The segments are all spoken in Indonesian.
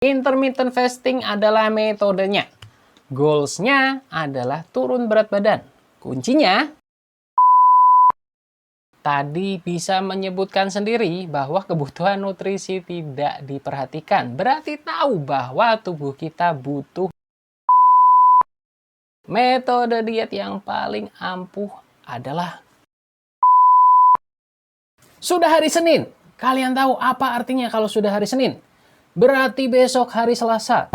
Intermittent fasting adalah metodenya. Goals-nya adalah turun berat badan. Kuncinya, tadi bisa menyebutkan sendiri bahwa kebutuhan nutrisi tidak diperhatikan. Berarti tahu bahwa tubuh kita butuh. Metode diet yang paling ampuh adalah sudah hari Senin. Kalian tahu apa artinya kalau sudah hari Senin? Berarti besok hari Selasa.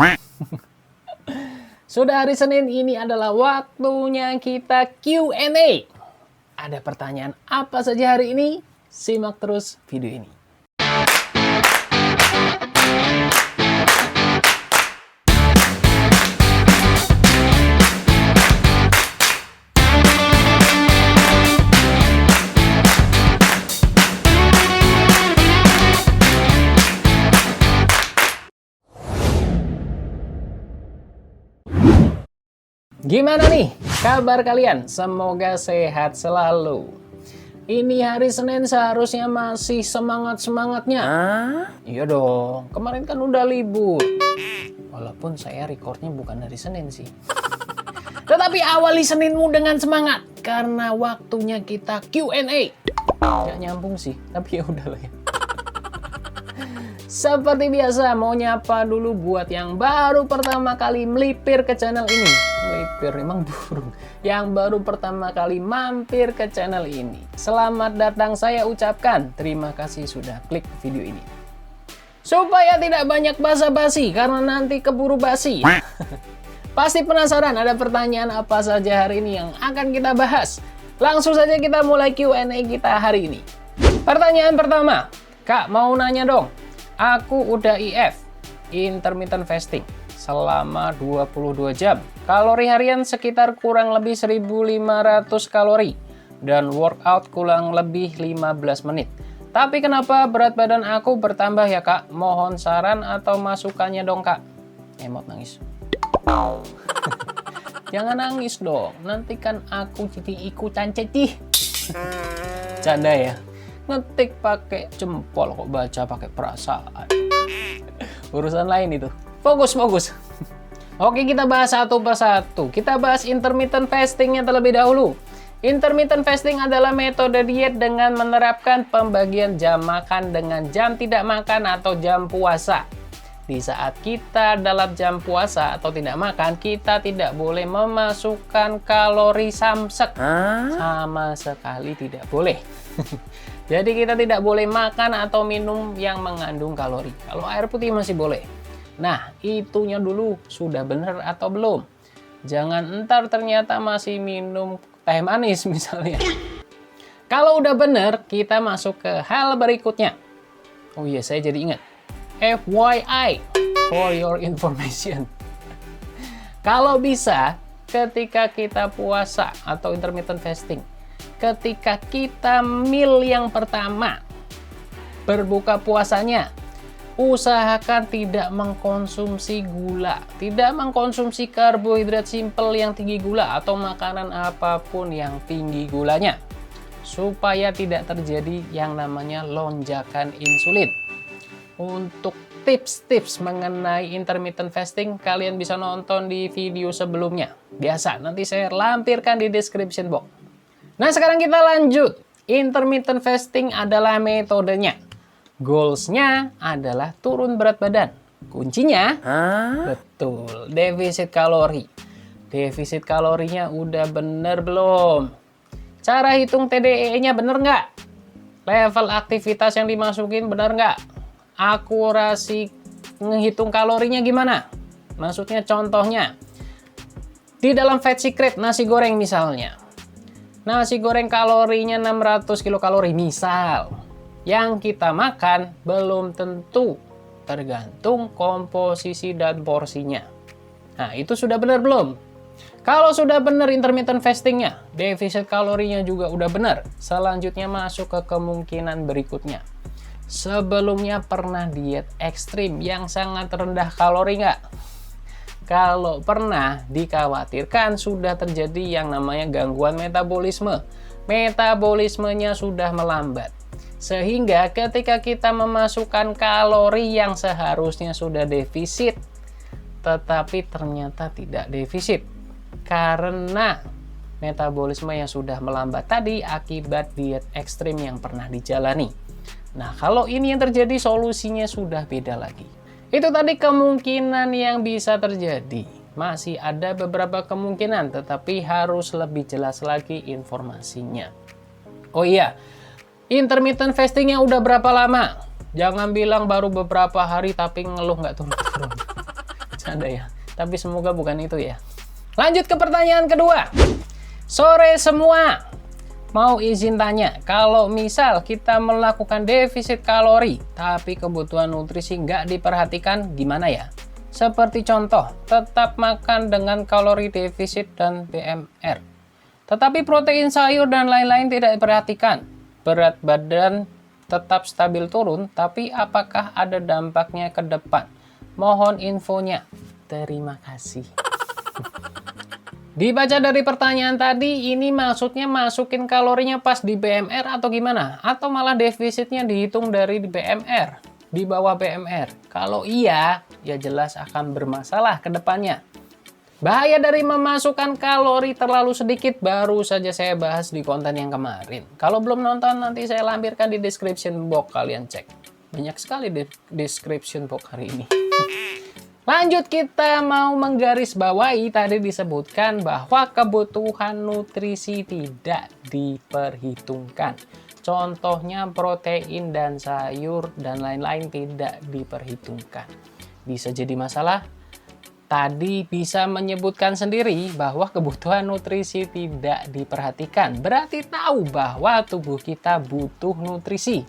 Sudah hari Senin, ini adalah waktunya kita Q&A. Ada pertanyaan apa saja hari ini? Simak terus video ini. Gimana nih kabar kalian? Semoga sehat selalu. Ini hari Senin seharusnya masih semangat-semangatnya. Iya dong, kemarin kan udah libur. Walaupun saya recordnya bukan hari Senin sih. Tetapi awali Seninmu dengan semangat. Karena waktunya kita Q&A. Gak nyambung sih, tapi ya udahlah ya. Seperti biasa, mau nyapa dulu buat yang baru pertama kali melipir ke channel ini. Melipir, emang burung. Yang baru pertama kali mampir ke channel ini. Selamat datang saya ucapkan. Terima kasih sudah klik video ini. Supaya tidak banyak basa-basi, karena nanti keburu basi. Pasti penasaran ada pertanyaan apa saja hari ini yang akan kita bahas. Langsung saja kita mulai Q&A kita hari ini. Pertanyaan pertama, Kak mau nanya dong. Aku udah IF, intermittent fasting, selama 22 jam. Kalori harian sekitar kurang lebih 1.500 kalori. Dan workout kurang lebih 15 menit. Tapi kenapa berat badan aku bertambah ya Kak? Mohon saran atau masukannya dong Kak. Emot nangis. Jangan nangis dong, nanti kan aku jadi ikutan cetih. Canda ya. Ngetik pakai jempol kok baca pakai perasaan. Urusan lain itu. Fokus. Oke, kita bahas satu persatu. Kita bahas intermittent fastingnya terlebih dahulu. Intermittent fasting adalah metode diet dengan menerapkan pembagian jam makan dengan jam tidak makan atau jam puasa. Di saat kita dalam jam puasa atau tidak makan, kita tidak boleh memasukkan kalori samsek. Sama sekali tidak boleh. Jadi kita tidak boleh makan atau minum yang mengandung kalori. Kalau air putih masih boleh. Nah, itunya dulu sudah benar atau belum. Jangan entar ternyata masih minum teh manis misalnya. Kalau udah benar, kita masuk ke hal berikutnya. Oh iya, saya jadi ingat. FYI, for your information. Kalau bisa, ketika kita puasa atau intermittent fasting, ketika kita meal yang pertama, berbuka puasanya, usahakan tidak mengkonsumsi gula, tidak mengkonsumsi karbohidrat simpel yang tinggi gula atau makanan apapun yang tinggi gulanya, supaya tidak terjadi yang namanya lonjakan insulin. Untuk tips-tips mengenai intermittent fasting, kalian bisa nonton di video sebelumnya. Biasa, nanti saya lampirkan di description box. Nah, sekarang kita lanjut. Intermittent fasting adalah metodenya. Goals-nya adalah turun berat badan. Kuncinya, betul, defisit kalori. Defisit kalorinya udah bener belum? Cara hitung TDEE-nya bener nggak? Level aktivitas yang dimasukin bener nggak? Akurasi menghitung kalorinya gimana? Maksudnya contohnya, di dalam Fat Secret nasi goreng misalnya. Nasi goreng kalorinya 600 kilokalori misal. Yang kita makan belum tentu, tergantung komposisi dan porsinya. Nah, itu sudah benar belum? Kalau sudah benar intermittent fastingnya, defisit kalorinya juga udah benar. Selanjutnya masuk ke kemungkinan berikutnya. Sebelumnya pernah diet ekstrim yang sangat rendah kalori nggak? Kalau pernah, dikhawatirkan sudah terjadi yang namanya gangguan metabolisme. Metabolismenya sudah melambat. Sehingga ketika kita memasukkan kalori yang seharusnya sudah defisit, tetapi ternyata tidak defisit. Karena metabolisme yang sudah melambat tadi akibat diet ekstrim yang pernah dijalani. Nah, kalau ini yang terjadi, solusinya sudah beda lagi. Itu tadi kemungkinan yang bisa terjadi. Masih ada beberapa kemungkinan, tetapi harus lebih jelas lagi informasinya. Oh iya, intermittent fastingnya udah berapa lama? Jangan bilang baru beberapa hari tapi ngeluh nggak turun-turun. Canda ya, tapi semoga bukan itu ya. Lanjut ke pertanyaan kedua. Sore semua, mau izin tanya, kalau misal kita melakukan defisit kalori, tapi kebutuhan nutrisi nggak diperhatikan, gimana ya? Seperti contoh, tetap makan dengan kalori defisit dan BMR. Tetapi protein sayur dan lain-lain tidak diperhatikan. Berat badan tetap stabil turun, tapi apakah ada dampaknya ke depan? Mohon infonya. Terima kasih. Dibaca dari pertanyaan tadi, ini maksudnya masukin kalorinya pas di BMR atau gimana? Atau malah defisitnya dihitung dari BMR, di bawah BMR? Kalau iya, ya jelas akan bermasalah ke depannya. Bahaya dari memasukkan kalori terlalu sedikit baru saja saya bahas di konten yang kemarin. Kalau belum nonton, nanti saya lampirkan di description box, kalian cek. Banyak sekali di description box hari ini. Lanjut, kita mau menggarisbawahi tadi disebutkan bahwa kebutuhan nutrisi tidak diperhitungkan. Contohnya protein dan sayur dan lain-lain tidak diperhitungkan. Bisa jadi masalah. Tadi bisa menyebutkan sendiri bahwa kebutuhan nutrisi tidak diperhatikan. Berarti tahu bahwa tubuh kita butuh nutrisi.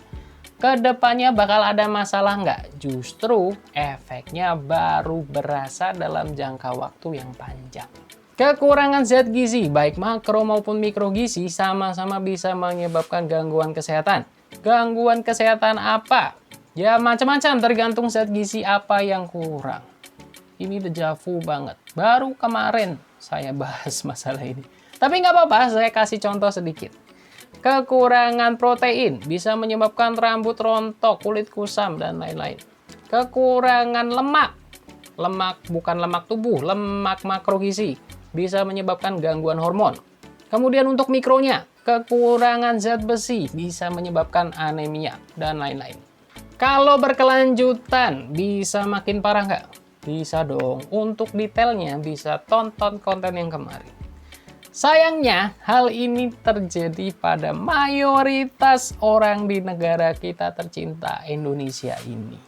Kedepannya bakal ada masalah nggak? Justru efeknya baru berasa dalam jangka waktu yang panjang. Kekurangan zat gizi, baik makro maupun mikro gizi, sama-sama bisa menyebabkan gangguan kesehatan. Gangguan kesehatan apa? Ya macam-macam, tergantung zat gizi apa yang kurang. Ini deja vu banget. Baru kemarin saya bahas masalah ini. Tapi nggak apa-apa, saya kasih contoh sedikit. Kekurangan protein bisa menyebabkan rambut rontok, kulit kusam, dan lain-lain. Kekurangan lemak. Lemak bukan lemak tubuh, lemak makro gizi. Bisa menyebabkan gangguan hormon. Kemudian untuk mikronya, kekurangan zat besi bisa menyebabkan anemia, dan lain-lain. Kalau berkelanjutan, bisa makin parah nggak? Bisa dong. Untuk detailnya bisa tonton konten yang kemarin. Sayangnya, hal ini terjadi pada mayoritas orang di negara kita tercinta Indonesia ini.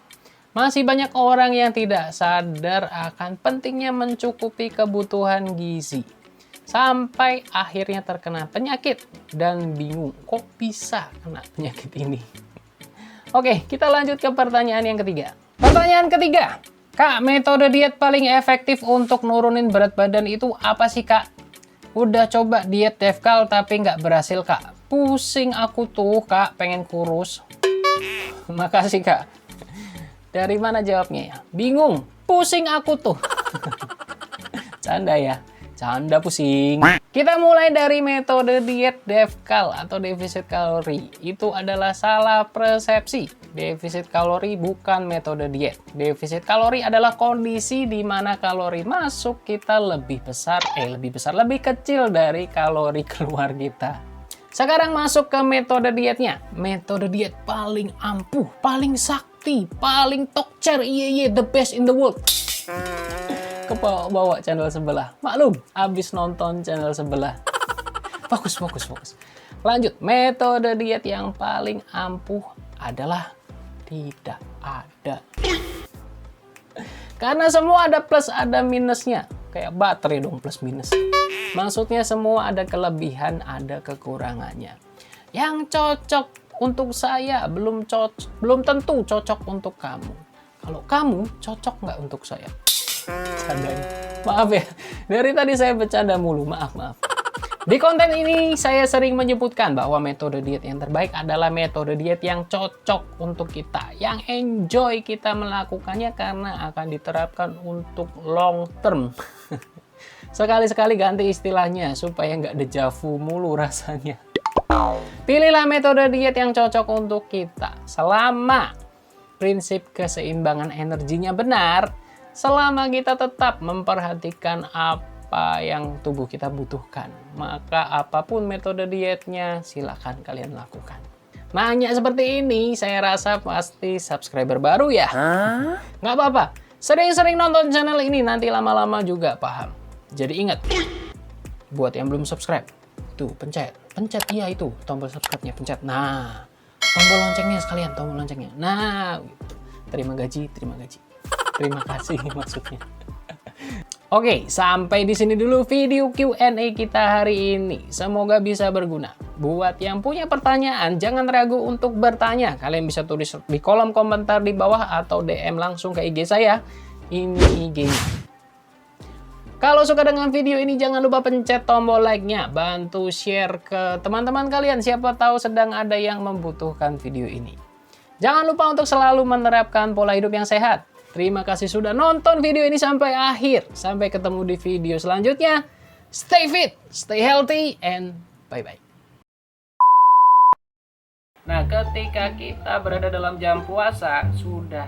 Masih banyak orang yang tidak sadar akan pentingnya mencukupi kebutuhan gizi. Sampai akhirnya terkena penyakit dan bingung, kok bisa kena penyakit ini? Oke, kita lanjut ke pertanyaan yang ketiga. Pertanyaan ketiga, Kak, metode diet paling efektif untuk nurunin berat badan itu apa sih, Kak? Udah coba diet Defkal tapi nggak berhasil, Kak. Pusing aku tuh, Kak, pengen kurus. Makasih, Kak. Dari mana jawabnya ya? Bingung. Pusing aku tuh. Canda ya. Canda pusing. Kita mulai dari metode diet Defkal atau defisit kalori. Itu adalah salah persepsi. Defisit kalori bukan metode diet. Defisit kalori adalah kondisi di mana kalori masuk kita lebih kecil dari kalori keluar kita. Sekarang masuk ke metode dietnya. Metode diet paling ampuh, paling sakti, paling tokcer, the best in the world. Kebawa channel sebelah. Maklum, abis nonton channel sebelah. Fokus. Lanjut, metode diet yang paling ampuh adalah tidak ada. Karena semua ada plus, ada minusnya. Kayak baterai dong, plus minus. Maksudnya semua ada kelebihan, ada kekurangannya. Yang cocok untuk saya belum tentu cocok untuk kamu. Kalau kamu cocok nggak untuk saya? Candanya. Maaf ya, dari tadi saya bercanda mulu, maaf. Di konten ini saya sering menyebutkan bahwa metode diet yang terbaik adalah metode diet yang cocok untuk kita, yang enjoy kita melakukannya karena akan diterapkan untuk long term. Sekali-sekali ganti istilahnya supaya nggak deja vu mulu rasanya. Pilihlah metode diet yang cocok untuk kita. Selama prinsip keseimbangan energinya benar, selama kita tetap memperhatikan apa yang tubuh kita butuhkan, maka apapun metode dietnya, silakan kalian lakukan. Nanya seperti ini, saya rasa pasti subscriber baru ya. Nggak apa-apa, sering-sering nonton channel ini, nanti lama-lama juga paham. Jadi ingat, buat yang belum subscribe, tuh pencet, iya itu, tombol subscribe-nya pencet. Nah, tombol loncengnya sekalian, tombol loncengnya. Nah, gitu. Terima kasih maksudnya. Oke, sampai di sini dulu video Q&A kita hari ini. Semoga bisa berguna. Buat yang punya pertanyaan, jangan ragu untuk bertanya. Kalian bisa tulis di kolom komentar di bawah atau DM langsung ke IG saya. Ini IG-nya. Kalau suka dengan video ini, jangan lupa pencet tombol like-nya. Bantu share ke teman-teman kalian. Siapa tahu sedang ada yang membutuhkan video ini. Jangan lupa untuk selalu menerapkan pola hidup yang sehat. Terima kasih sudah nonton video ini sampai akhir. Sampai ketemu di video selanjutnya. Stay fit, stay healthy, and bye-bye. Nah, ketika kita berada dalam jam puasa, sudah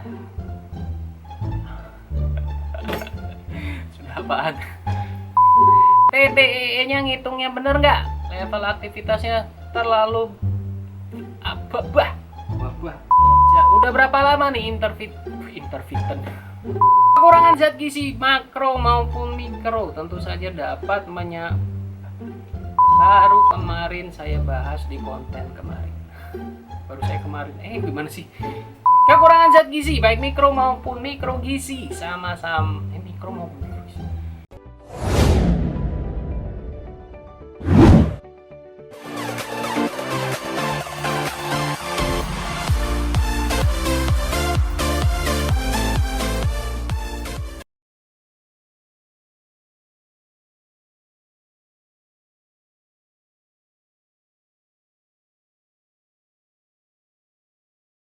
apaan? TTE-nya ngitungnya bener nggak? Level aktivitasnya terlalu wah. Ya, udah berapa lama nih interfitten? Kekurangan zat gizi makro maupun mikro tentu saja dapat baru kemarin saya bahas di konten kemarin. Gimana sih? Kekurangan zat gizi baik mikro maupun mikro gizi sama-sama mikro maupun